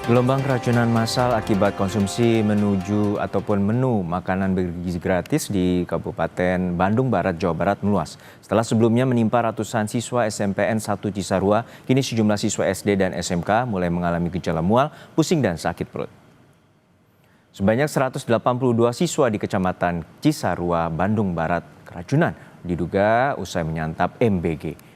Gelombang keracunan massal akibat konsumsi menu makanan bergizi gratis di Kabupaten Bandung Barat, Jawa Barat meluas. Setelah sebelumnya menimpa ratusan siswa SMPN 1 Cisarua, kini sejumlah siswa SD dan SMK mulai mengalami gejala mual, pusing dan sakit perut. Sebanyak 182 siswa di Kecamatan Cisarua, Bandung Barat keracunan diduga usai menyantap MBG.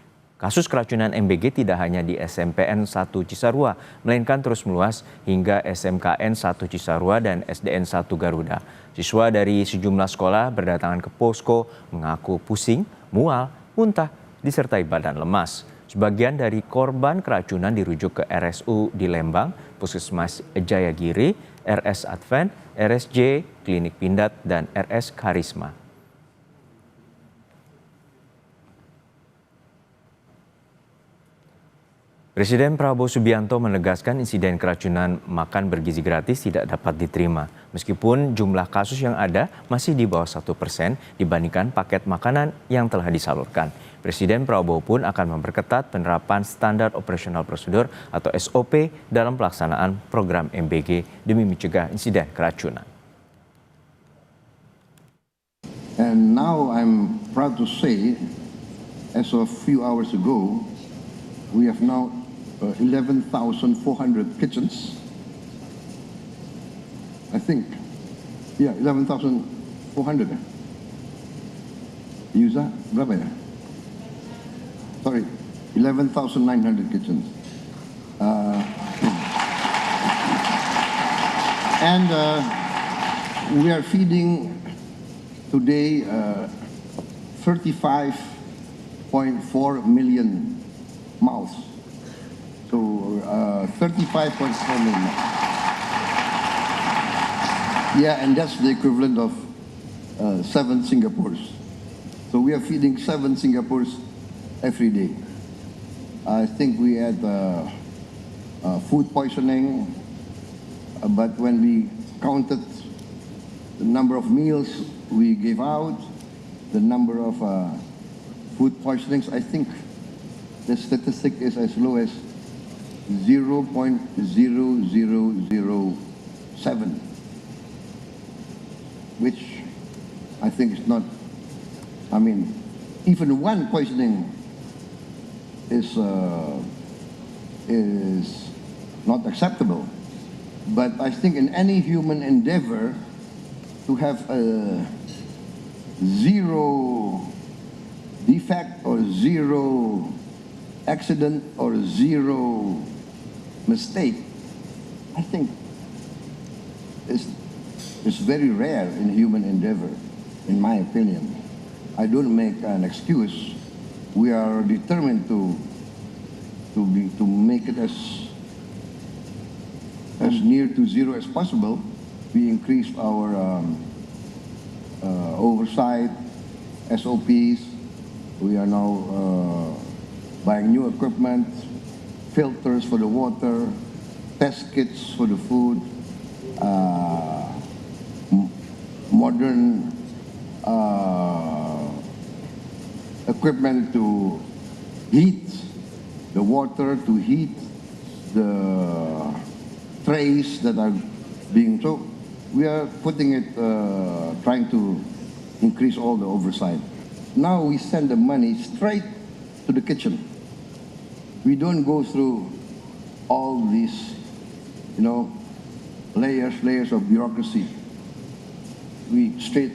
Kasus keracunan MBG tidak hanya di SMPN 1 Cisarua, melainkan terus meluas hingga SMKN 1 Cisarua dan SDN 1 Garuda. Siswa dari sejumlah sekolah berdatangan ke posko mengaku pusing, mual, muntah, disertai badan lemas. Sebagian dari korban keracunan dirujuk ke RSU di Lembang, Puskesmas Jayagiri, RS Advent, RSJ, Klinik Pindad, dan RS Karisma. Presiden Prabowo Subianto menegaskan insiden keracunan makan bergizi gratis tidak dapat diterima. Meskipun jumlah kasus yang ada masih di bawah 1% dibandingkan paket makanan yang telah disalurkan. Presiden Prabowo pun akan memperketat penerapan standar operasional prosedur atau SOP dalam pelaksanaan program MBG demi mencegah insiden keracunan. And now I'm proud to say, as of few hours ago, we have now 11,400 kitchens. I think, yeah, 11,400. Yusa, berapa ya? Sorry, 11,900 kitchens. And we are feeding today 35.4 million mouths. So 35.4 million. Yeah, and that's the equivalent of 7 Singapores. So we are feeding 7 Singapores every day. I think we had food poisoning, but when we counted the number of meals we gave out, the number of food poisonings, I think the statistic is as low as 0.0007, which I think is not, I mean, even one poisoning is not acceptable. But I think in any human endeavor to have a zero defect or zero accident or zero mistake, I think is very rare in human endeavor, in my opinion. I don't make an excuse. We are determined to make it as near to zero as possible. We increased our oversight, SOPs. We are now buying new equipment, filters for the water, test kits for the food, modern equipment to heat the water, to heat the trays that are being, so we are putting it, trying to increase all the oversight. Now we send the money straight to the kitchen. We don't go through all these, layers of bureaucracy. We straight,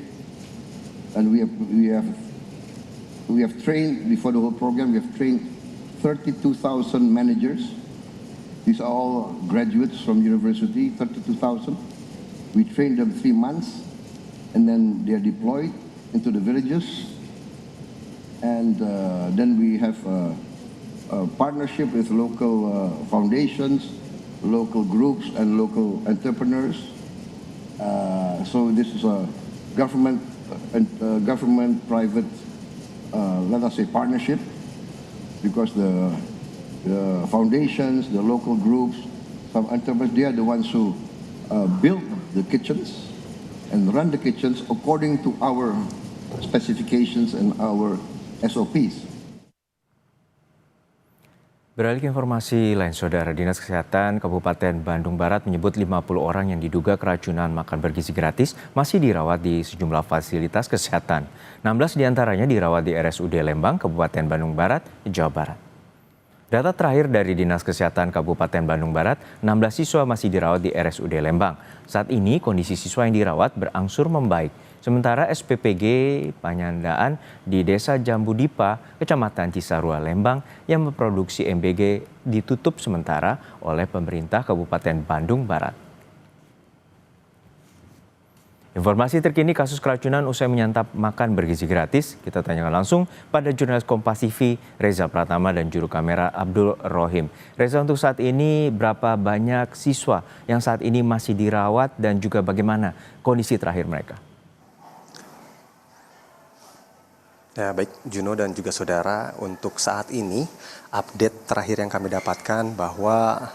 and we have trained, before the whole program, we have trained 32,000 managers. These are all graduates from university, 32,000. We trained them 3 months, and then they are deployed into the villages. And then we have a partnership with local foundations, local groups, and local entrepreneurs. So this is a government-private, let us say, partnership, because the foundations, the local groups, some entrepreneurs, they are the ones who build the kitchens and run the kitchens according to our specifications and our SOPs. Beralih ke informasi lain, Saudara, Dinas Kesehatan Kabupaten Bandung Barat menyebut 50 orang yang diduga keracunan makan bergizi gratis masih dirawat di sejumlah fasilitas kesehatan. 16 diantaranya dirawat di RSUD Lembang, Kabupaten Bandung Barat, Jawa Barat. Data terakhir dari Dinas Kesehatan Kabupaten Bandung Barat, 16 siswa masih dirawat di RSUD Lembang. Saat ini kondisi siswa yang dirawat berangsur membaik. Sementara SPPG Panyandaan di Desa Jambu Dipa, Kecamatan Cisarua, Lembang yang memproduksi MBG ditutup sementara oleh pemerintah Kabupaten Bandung Barat. Informasi terkini kasus keracunan usai menyantap makan bergizi gratis, kita tanyakan langsung pada jurnalis Kompas TV Reza Pratama dan juru kamera Abdul Rohim. Reza, untuk saat ini berapa banyak siswa yang saat ini masih dirawat dan juga bagaimana kondisi terakhir mereka? Ya, baik Juno dan juga saudara, untuk saat ini update terakhir yang kami dapatkan bahwa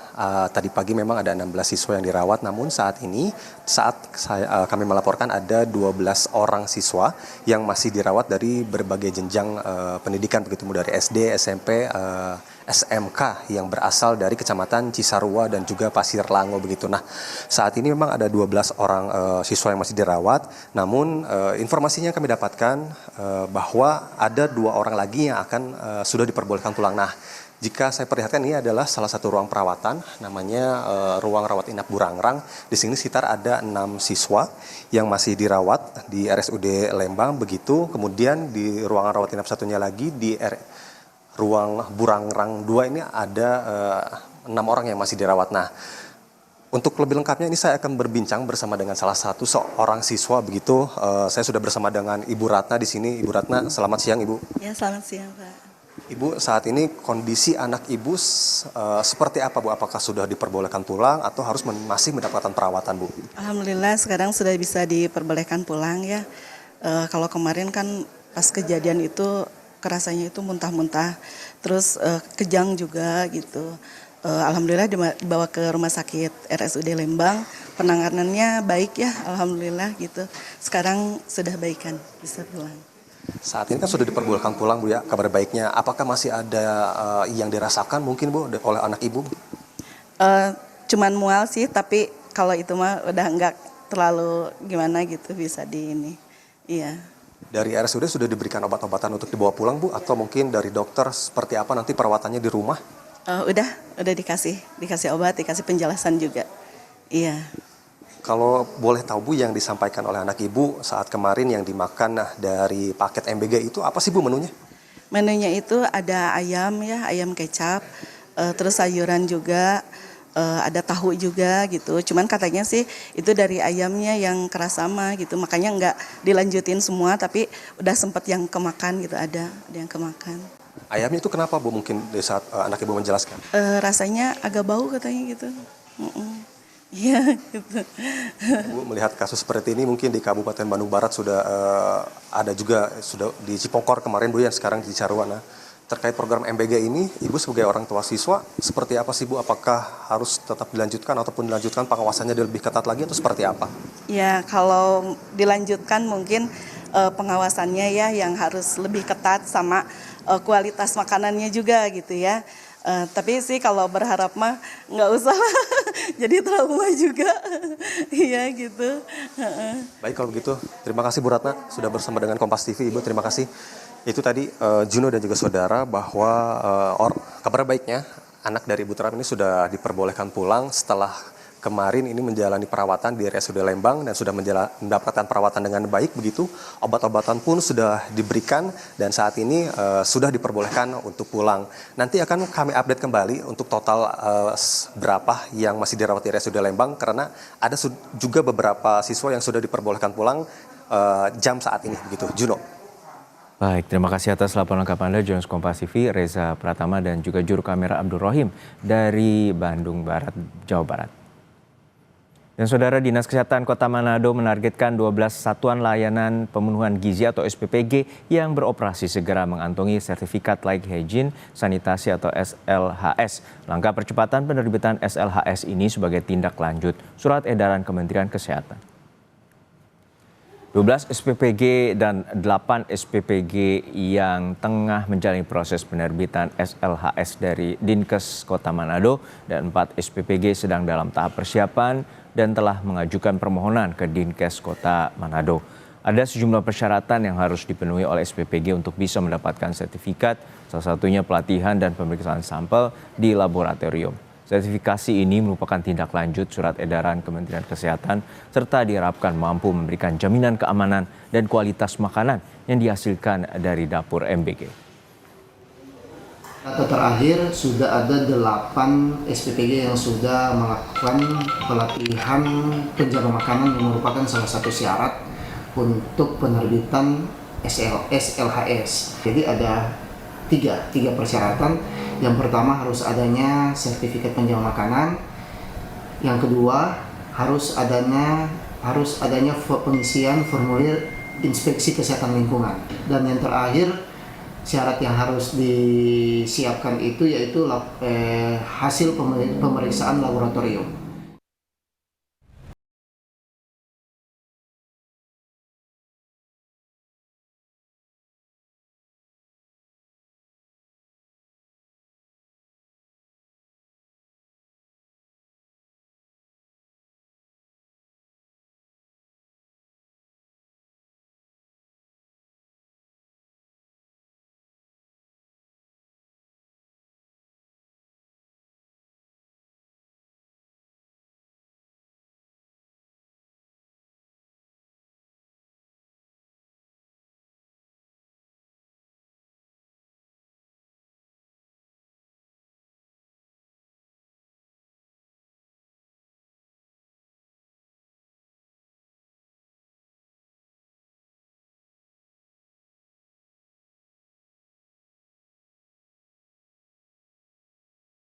tadi pagi memang ada 16 siswa yang dirawat, namun saat ini kami melaporkan ada 12 orang siswa yang masih dirawat dari berbagai jenjang pendidikan, begitu dari SD, SMP, SMK yang berasal dari Kecamatan Cisarua dan juga Pasir Lango begitu. Nah, saat ini memang ada 12 orang siswa yang masih dirawat, namun informasinya kami dapatkan bahwa ada 2 orang lagi yang akan sudah diperbolehkan pulang. Nah, jika saya perlihatkan ini adalah salah satu ruang perawatan, namanya ruang rawat inap Burangrang. Di sini sekitar ada 6 siswa yang masih dirawat di RSUD Lembang begitu. Kemudian di ruangan rawat inap satunya lagi di ruang Burangrang 2 ini ada 6 orang yang masih dirawat. Nah, untuk lebih lengkapnya ini saya akan berbincang bersama dengan salah satu seorang siswa begitu. Saya sudah bersama dengan Ibu Ratna di sini. Ibu Ratna, selamat siang Ibu. Ya, selamat siang Pak. Ibu, saat ini kondisi anak Ibu seperti apa Bu? Apakah sudah diperbolehkan pulang atau harus masih mendapatkan perawatan Bu? Alhamdulillah sekarang sudah bisa diperbolehkan pulang ya. Kalau kemarin kan pas kejadian itu kerasanya itu muntah-muntah, terus kejang juga gitu. Alhamdulillah dibawa ke rumah sakit RSUD Lembang, penanganannya baik ya, alhamdulillah gitu. Sekarang sudah baikan, bisa pulang. Saat ini kan sudah diperbolehkan pulang Bu ya, kabar baiknya. Apakah masih ada yang dirasakan mungkin Bu oleh anak Ibu? Cuman mual sih, tapi kalau itu mah udah enggak terlalu gimana gitu, bisa di ini. Iya. Dari RSUD sudah diberikan obat-obatan untuk dibawa pulang Bu, atau mungkin dari dokter seperti apa nanti perawatannya di rumah? Udah dikasih obat, dikasih penjelasan juga. Iya. Kalau boleh tahu Bu, yang disampaikan oleh anak Ibu saat kemarin yang dimakan dari paket MBG itu apa sih Bu menunya? Menunya itu ada ayam ya, ayam kecap, terus sayuran juga, ada tahu juga gitu. Cuman katanya sih itu dari ayamnya yang keras sama gitu, makanya nggak dilanjutin semua, tapi udah sempet yang kemakan gitu, ada yang kemakan. Ayamnya itu kenapa Bu, mungkin di saat anak Ibu menjelaskan? Rasanya agak bau katanya gitu. Iya gitu. Bu, melihat kasus seperti ini mungkin di Kabupaten Bandung Barat sudah ada juga sudah di Cipokor kemarin Bu yang sekarang di Cisarua. Nah, terkait program MBG ini, Ibu sebagai orang tua siswa seperti apa sih Bu? Apakah harus tetap dilanjutkan ataupun dilanjutkan pengawasannya lebih ketat lagi atau seperti apa? Ya, kalau dilanjutkan mungkin pengawasannya ya yang harus lebih ketat sama kualitas makanannya juga gitu ya. Tapi sih kalau berharap mah nggak usah jadi trauma juga. Iya gitu. Baik kalau begitu, terima kasih Bu Ratna sudah bersama dengan Kompas TV. Ibu terima kasih. Itu tadi Juno dan juga saudara bahwa kabar baiknya anak dari Ibu Ratna ini sudah diperbolehkan pulang setelah kemarin ini menjalani perawatan di RSUD Lembang dan sudah mendapatkan perawatan dengan baik begitu. Obat-obatan pun sudah diberikan dan saat ini sudah diperbolehkan untuk pulang. Nanti akan kami update kembali untuk total berapa yang masih dirawat di RSUD Lembang karena ada juga beberapa siswa yang sudah diperbolehkan pulang jam saat ini begitu. Juno. Baik, terima kasih atas laporan lengkap Anda, jurnalis Kompas TV Reza Pratama dan juga juru kamera Abdul Rohim dari Bandung Barat, Jawa Barat. Dan Saudara, Dinas Kesehatan Kota Manado menargetkan 12 satuan layanan pemenuhan gizi atau SPPG yang beroperasi segera mengantongi sertifikat layak hygiene sanitasi atau SLHS. Langkah percepatan penerbitan SLHS ini sebagai tindak lanjut surat edaran Kementerian Kesehatan. 12 SPPG dan 8 SPPG yang tengah menjalani proses penerbitan SLHS dari Dinkes Kota Manado dan 4 SPPG sedang dalam tahap persiapan dan telah mengajukan permohonan ke Dinkes Kota Manado. Ada sejumlah persyaratan yang harus dipenuhi oleh SPPG untuk bisa mendapatkan sertifikat, salah satunya pelatihan dan pemeriksaan sampel di laboratorium. Sertifikasi ini merupakan tindak lanjut surat edaran Kementerian Kesehatan serta diharapkan mampu memberikan jaminan keamanan dan kualitas makanan yang dihasilkan dari dapur MBG. Data terakhir sudah ada 8 SPPG yang sudah melakukan pelatihan penjaga makanan yang merupakan salah satu syarat untuk penerbitan SLHS. Jadi ada tiga persyaratan. Yang pertama harus adanya sertifikat penjaga makanan. Yang kedua harus adanya pengisian formulir inspeksi kesehatan lingkungan. Dan yang terakhir syarat yang harus disiapkan itu yaitu hasil pemeriksaan laboratorium.